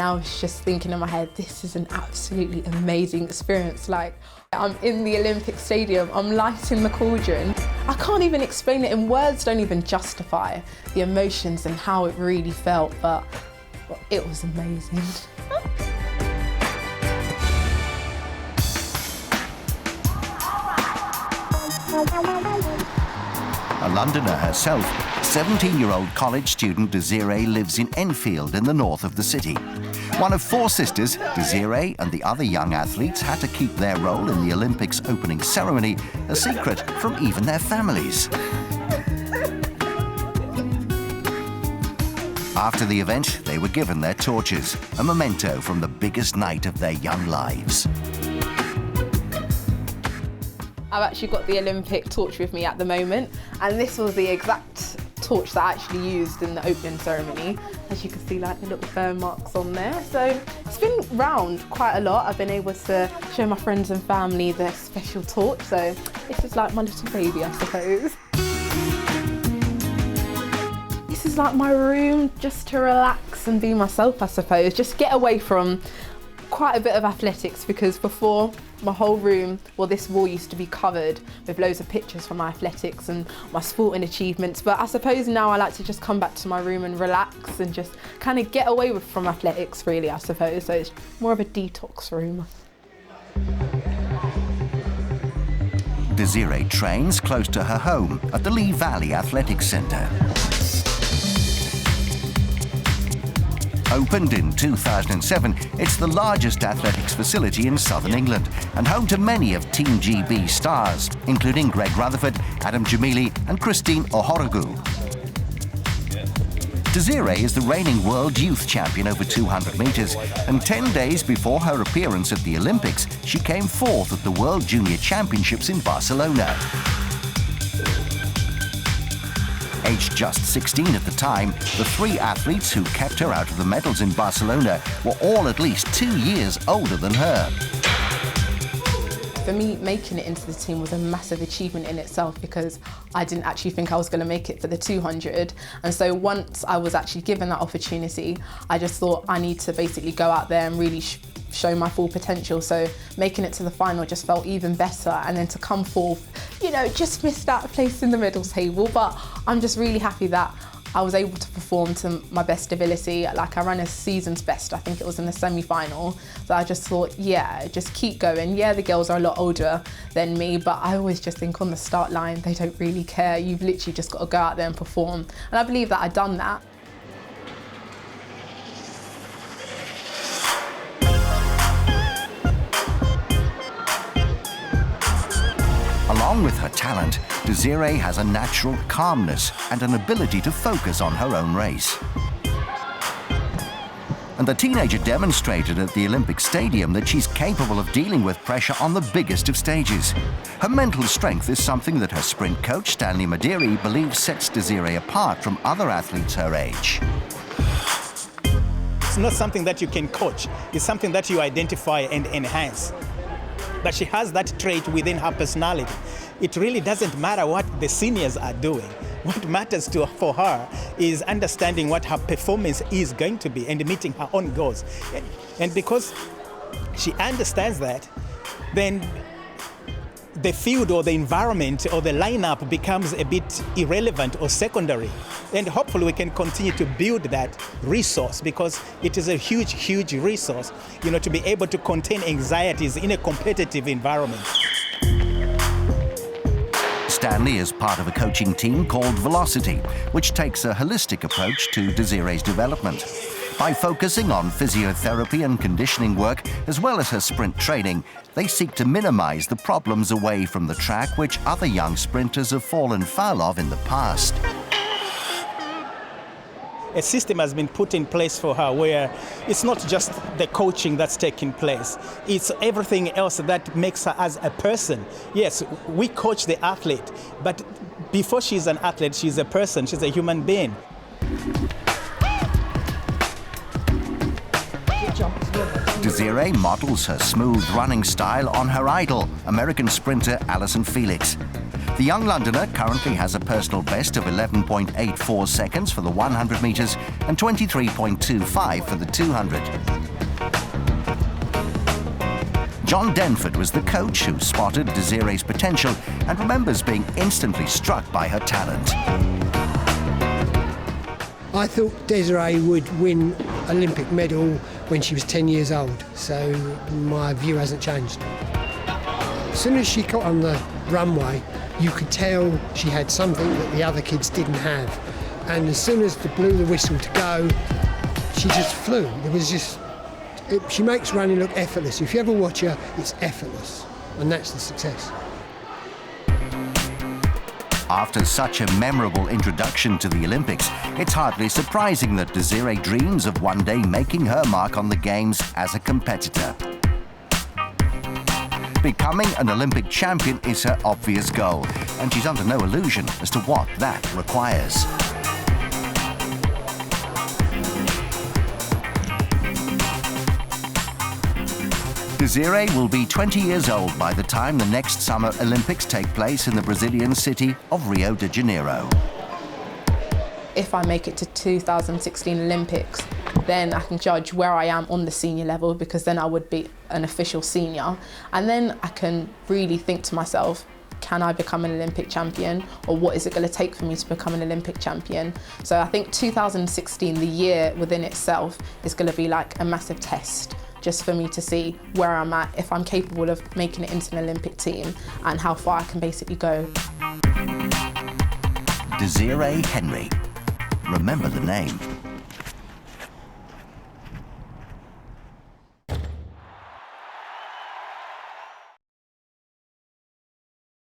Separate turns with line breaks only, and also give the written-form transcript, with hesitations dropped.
I was just thinking in my head, this is an absolutely amazing experience. Like, I'm in the Olympic Stadium, I'm lighting the cauldron. I can't even explain it, and words don't even justify the emotions and how it really felt, but it was amazing.
A Londoner herself, 17-year-old college student Desiree lives in Enfield in the north of the city. One of four sisters, Desiree and the other young athletes had to keep their role in the Olympics opening ceremony a secret from even their families. After the event, they were given their torches, a memento from the biggest night of their young lives.
I've actually got the Olympic torch with me at the moment, and this was the exact torch that I actually used in the opening ceremony. As you can see, like the little burn marks on there. So it's been round quite a lot. I've been able to show my friends and family the special torch, so this is like my little baby, I suppose. This is like my room, just to relax and be myself, I suppose. Just get away from quite a bit of athletics, because before, my whole room, well, this wall used to be covered with loads of pictures from my athletics and my sporting achievements, but I suppose now I like to just come back to my room and relax and just kind of get away from athletics, really, I suppose. So it's more of a detox room.
Desiree trains close to her home at the Lee Valley Athletics Centre. Opened in 2007, it's the largest athletics facility in southern England and home to many of Team GB stars, including Greg Rutherford, Adam Jamili and Christine Ohorogu. Desiree is the reigning world youth champion over 200 metres, and 10 days before her appearance at the Olympics, she came fourth at the World Junior Championships in Barcelona. Aged just 16 at the time, the three athletes who kept her out of the medals in Barcelona were all at least 2 years older than her.
For me, making it into the team was a massive achievement in itself, because I didn't actually think I was going to make it for the 200. And so once I was actually given that opportunity, I just thought I need to basically go out there and really show my full potential. So making it to the final just felt even better, and then to come fourth, you know, just missed that place in the medal table, but I'm just really happy that I was able to perform to my best ability. Like, I ran a season's best, I think it was in the semi-final. So I just thought, yeah, just keep going. Yeah, the girls are a lot older than me, but I always just think on the start line, they don't really care. You've literally just got to go out there and perform. And I believe that I'd done that.
Along with her talent, Desiree has a natural calmness and an ability to focus on her own race. And the teenager demonstrated at the Olympic Stadium that she's capable of dealing with pressure on the biggest of stages. Her mental strength is something that her sprint coach, Stanley Madiri, believes sets Desiree apart from other athletes her age.
It's not something that you can coach, it's something that you identify and enhance. But she has that trait within her personality. It really doesn't matter what the seniors are doing. What matters for her is understanding what her performance is going to be and meeting her own goals. And because she understands that, then the field or the environment or the lineup becomes a bit irrelevant or secondary. And hopefully we can continue to build that resource, because it is a huge, huge resource, you know, to be able to contain anxieties in a competitive environment.
Stanley is part of a coaching team called Velocity, which takes a holistic approach to Desiree's development. By focusing on physiotherapy and conditioning work, as well as her sprint training, they seek to minimize the problems away from the track which other young sprinters have fallen foul of in the past.
A system has been put in place for her where it's not just the coaching that's taking place, it's everything else that makes her as a person. Yes, we coach the athlete, but before she's an athlete, she's a person, she's a human being.
Desiree models her smooth running style on her idol, American sprinter Allyson Felix. The young Londoner currently has a personal best of 11.84 seconds for the 100 metres and 23.25 for the 200. John Denford was the coach who spotted Desiree's potential and remembers being instantly struck by her talent.
I thought Desiree would win Olympic medal when she was 10 years old, so my view hasn't changed. As soon as she got on the runway, you could tell she had something that the other kids didn't have. And as soon as they blew the whistle to go, she just flew. It was just, she makes running look effortless. If you ever watch her, it's effortless, and that's the success.
After such a memorable introduction to the Olympics, it's hardly surprising that Desiree dreams of one day making her mark on the Games as a competitor. Becoming an Olympic champion is her obvious goal, and she's under no illusion as to what that requires. Desiree will be 20 years old by the time the next Summer Olympics take place in the Brazilian city of Rio de Janeiro.
If I make it to 2016 Olympics, then I can judge where I am on the senior level, because then I would be an official senior. And then I can really think to myself, can I become an Olympic champion, or what is it going to take for me to become an Olympic champion? So I think 2016, the year within itself, is going to be like a massive test, just for me to see where I'm at, if I'm capable of making it into an Olympic team, and how far I can basically go.
Desiree Henry. Remember the name.